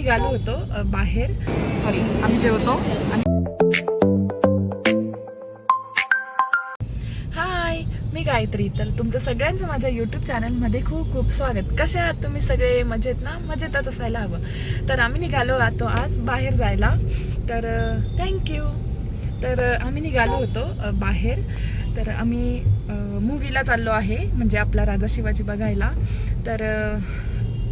निघालो होतो बाहेर. सॉरी, आम्ही जेवतो. आणि हाय, मी गायत्री. तर तुमचं सगळ्यांचं माझ्या यूट्यूब चॅनलमध्ये खूप खूप स्वागत. कसे आहात तुम्ही सगळे? मजेत ना? मजेतच असायला हवं. तर आम्ही निघालो होतो आज बाहेर जायला. तर थँक्यू. तर आम्ही निघालो होतो बाहेर. तर आम्ही मूवीला चाललो आहे, म्हणजे आपला राजा शिवाजी बघायला. तर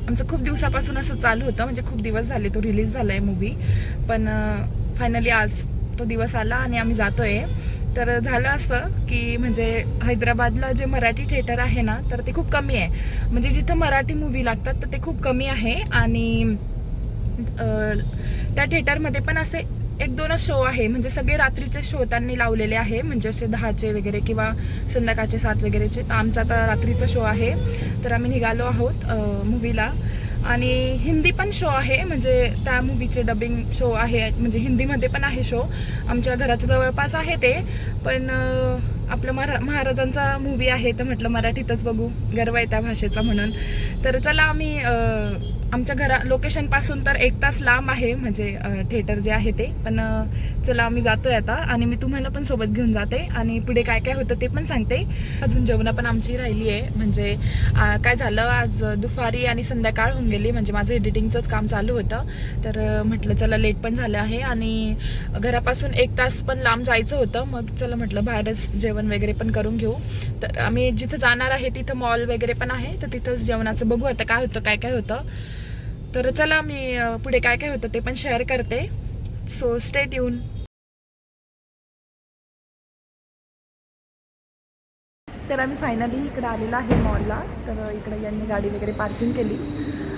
आमचं खूप दिवसापासून असं चालू होतं, म्हणजे खूप दिवस झाले तो रिलीज झाला आहे मूवी. पण फायनली आज तो दिवस आला आणि आम्ही जातोय. तर झालं असं की म्हणजे हैदराबादला जे मराठी थिएटर आहे ना, तर ते खूप कमी आहे. म्हणजे जिथं मराठी मूवी लागतात तर ते खूप कमी आहे. आणि त्या थिएटरमध्ये पण असे एक दोनच शो आहे, म्हणजे सगळे रात्रीचे शो त्यांनी लावलेले आहे, म्हणजे असे 10चे वगैरे किंवा संध्याकाळचे 7 वगैरेचे. तर आमचा आता रात्रीचा शो आहे. तर आम्ही निघालो आहोत मूवीला. आणि हिंदी पण शो आहे, म्हणजे त्या मूवीचे डबिंग शो आहे, म्हणजे हिंदीमध्ये पण आहे शो. आमच्या घराच्या जवळपास आहे ते. पण आपलं महाराजांचा मूवी आहे, तर म्हटलं मराठीतच बघू, गर्व आहे त्या भाषेचा म्हणून. तर चला आम्ही आमच्या लोकेशनपासून तर 1 तास लांब आहे, म्हणजे थिएटर जे आहे ते. पण चला आम्ही जातोय आता, आणि मी तुम्हाला पण सोबत घेऊन जाते आणि पुढे काय काय होतं ते पण सांगते. अजून जेवणं पण आमची राहिली आहे. म्हणजे काय झालं, आज दुपारी आणि संध्याकाळ होऊन गेली, म्हणजे माझं एडिटिंगचंच काम चालू होतं. तर म्हटलं चला लेट पण झालं आहे आणि घरापासून 1 तास पण लांब जायचं होतं. मग चला म्हटलं बाहेरच जेवण वगैरे पण करून घेऊ. तर आम्ही जिथं जाणार आहे तिथं मॉल वगैरे पण आहे, तर तिथंच जेवणाचं बघू आता काय होतं काय काय होतं. तर चला मी पुढे काय काय होतं ते पण शेअर करते. So stay tune. तर आम्ही फायनली इकडे आलेलो आहे मॉलला. तर इकडे यांनी गाडी वगैरे पार्किंग केली.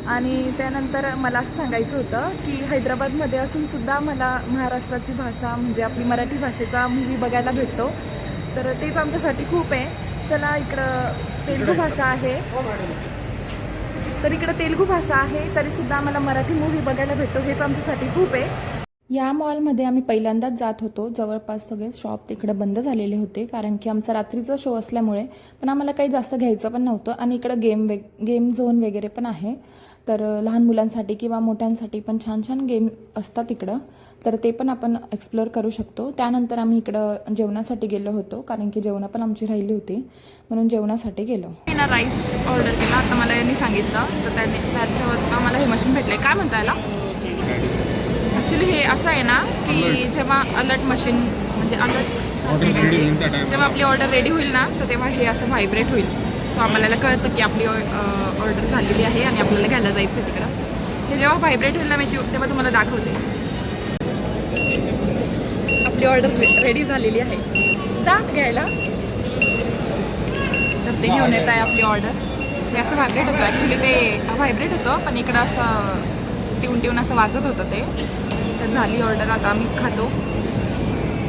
आणि त्यानंतर मला असं सांगायचं होतं की हैदराबादमध्ये असून सुद्धा मला महाराष्ट्राची भाषा, म्हणजे आपली मराठी भाषेचा मूवी बघायला भेटतो. तर तेच आमच्यासाठी खूप आहे. चला, इकडं तेलुगू भाषा आहे. तर इकडं तेलुगू भाषा आहे, तरीसुद्धा आम्हाला मराठी मूवी बघायला भेटतो, हेच आमच्यासाठी खूप आहे. या मॉलमध्ये आम्ही पहिल्यांदाच जात होतो. जवळपास सगळे शॉप तिकडे बंद झालेले होते, कारण की आमचा रात्रीचा शो असल्यामुळे. पण आम्हाला काही जास्त घ्यायचं पण नव्हतं. आणि इकडं गेम झोन वगैरे पण आहे. तर लहान मुलांसाठी किंवा मोठ्यांसाठी पण छान छान गेम असतात इकडं. तर ते पण आपण एक्सप्लोअर करू शकतो. त्यानंतर आम्ही इकडं जेवणासाठी गेलो होतो, कारण की जेवणं पण आमची राहिली होती, म्हणून जेवणासाठी गेलो. मी ना राईस ऑर्डर केला. आता मला यांनी सांगितलं, तर त्याच्यावर आम्हाला हे मशीन भेटलं आहे. काय म्हणता याला? ॲक्च्युली हे असं आहे ना की जेव्हा अलर्ट मशीन, म्हणजे अलर्ट जेव्हा आपली ऑर्डर रेडी होईल ना, तर तेव्हा हे असं व्हायब्रेट होईल. सो आम्हाला कळतं की आपली ऑर्डर झालेली आहे आणि आपल्याला घ्यायला जायचं आहे तिकडं. हे जेव्हा व्हायब्रेट होईल ना मी तेव्हा तुम्हाला दाखवते. आपली ऑर्डर रेडी झालेली आहे, जा घ्यायला. तर ते घेऊन येत आहे आपली ऑर्डर. हे असं व्हायब्रेट होतं, ॲक्च्युली ते व्हायब्रेट होतं, पण इकडं असं टिवून असं वाजत होतं ते. तर झाली ऑर्डर. आता आम्ही खातो,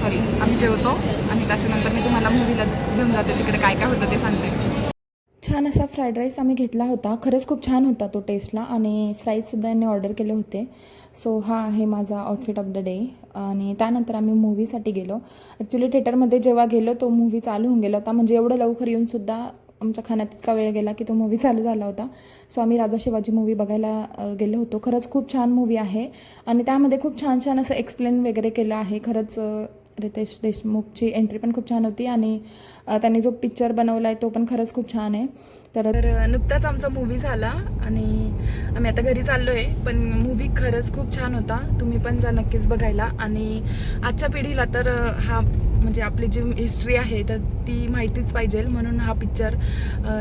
सॉरी आम्ही जेवतो, आणि त्याच्यानंतर मी तुम्हाला मूवीला घेऊन जाते, तिकडे काय काय होतं ते सांगते. छान असा फ्राईड राईस आम्ही घेतला होता. खरंच खूप छान होता तो टेस्टला, आणि फ्राईजसुद्धा यांनी ऑर्डर केले होते. सो हा आहे माझा आउटफिट ऑफ द डे. आणि त्यानंतर आम्ही मूवीसाठी गेलो. ॲक्च्युली थिएटरमध्ये जेव्हा गेलो तो मूवी चालू होऊन गेला होता, म्हणजे एवढं लवकर येऊनसुद्धा आमच्या खाण्यात इतका वेळ गेला की तो मूवी चालू झाला होता. सो आम्ही राजा शिवाजी मूवी बघायला गेलो होतो. खरंच खूप छान मूवी आहे, आणि त्यामध्ये खूप छान छान असं एक्सप्लेन वगैरे केलं आहे. खरंच रितेश देशमुखची एंट्री पण खूप छान होती, आणि त्यांनी जो पिक्चर बनवला आहे तो पण खरंच खूप छान आहे. तर नुकताच आमचा मूवी झाला आणि आम्ही आता घरी चाललो आहे. पण मूवी खरंच खूप छान होता. तुम्ही पण जा नक्कीच बघायला. आणि आजच्या पिढीला तर हा, म्हणजे आपली जी हिस्ट्री आहे तर ती माहितीच पाहिजे, म्हणून हा पिक्चर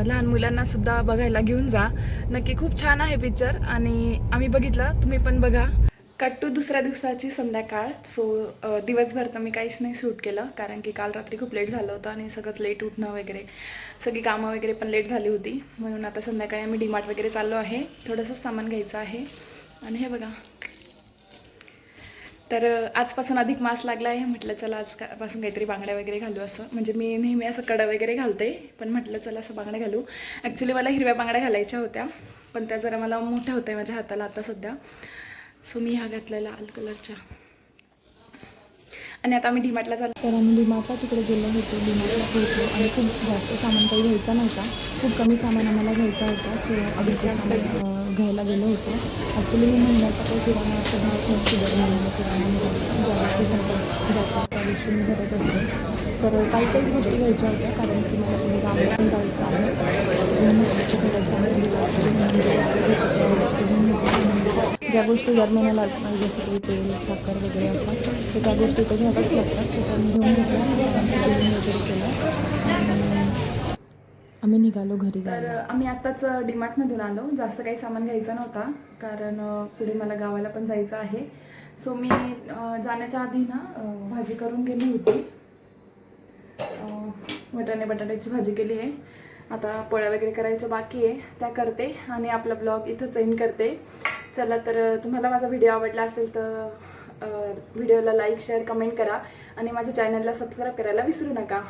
लहान मुलांना सुद्धा बघायला घेऊन जा. नक्की खूप छान आहे पिक्चर, आणि आम्ही बघितला, तुम्ही पण बघा. कट टू दुसऱ्या दिवसाची संध्याकाळ. सो दिवसभर तर मी काहीच नाही शूट केलं, कारण की काल रात्री खूप लेट झालं होतं आणि सगळंच लेट उठणं वगैरे, सगळी कामं वगैरे पण लेट झाली होती. म्हणून आता संध्याकाळी आम्ही डीमार्ट वगैरे चाललो आहे, थोडंसं सामान घ्यायचं आहे. आणि हे बघा, तर आजपासून अधिक मास लागला आहे. म्हटलं चला आजपासून काहीतरी बांगड्या वगैरे घालू असं, म्हणजे मी नेहमी असं कडं वगैरे घालते, पण म्हटलं चला असं बांगड्या घालू. ॲक्च्युली मला हिरव्या बांगड्या घालायच्या होत्या, पण त्या जरा मला मोठ्या होत्या माझ्या हाताला आता सध्या. सो मी ह्या घातलेल्या लाल कलरच्या. आणि आता आम्ही डीमार्टला चाललो. तर आम्ही डीमार्टला तिकडे गेलो होतो, डीमार्टला पोहोचलो, आणि खूप जास्त सामान काही घ्यायचा नव्हता, खूप कमी सामान आम्हाला घ्यायचा होता. सो आम्ही ते सामान घ्यायला गेलो होतो. ॲक्च्युली मी महिन्याचा काही किराणा असं घरात नव्हती, दर महिन्याला किराणा मिळाला ज्या गोष्टी जातात त्या गोष्टी मी भरत असते. तर काही काहीच गोष्टी घ्यायच्या होत्या, कारण की मला पुढे गावाला पण जायचं आहे. ज्या गोष्टी दर महिन्याला जसं की तेल, साखर वगैरे असतात, तर त्या गोष्टी तर घ्याव्याच लागतात. तर त्या मी घेऊन घेतल्या, बिलिंग वगैरे केलं, आम्ही निघालो घरी तर जायला. आम्ही आत्ताच डीमार्टमधून आलो. जास्त काही सामान घ्यायचं नव्हता, कारण पुढे मला गावाला पण जायचं आहे. सो मी जाण्याच्या आधी ना भाजी करून गेली होती. वाटाणे बटाट्याची भाजी केली आहे. आता पोळ्या वगैरे करायच्या बाकी आहे, त्या करते आणि आपला ब्लॉग इथंच एंड करते. चला, तर तुम्हाला माझा व्हिडिओ आवडला असेल तर व्हिडिओला लाईक, शेअर, कमेंट करा आणि माझ्या चॅनलला सबस्क्राईब करायला विसरू नका.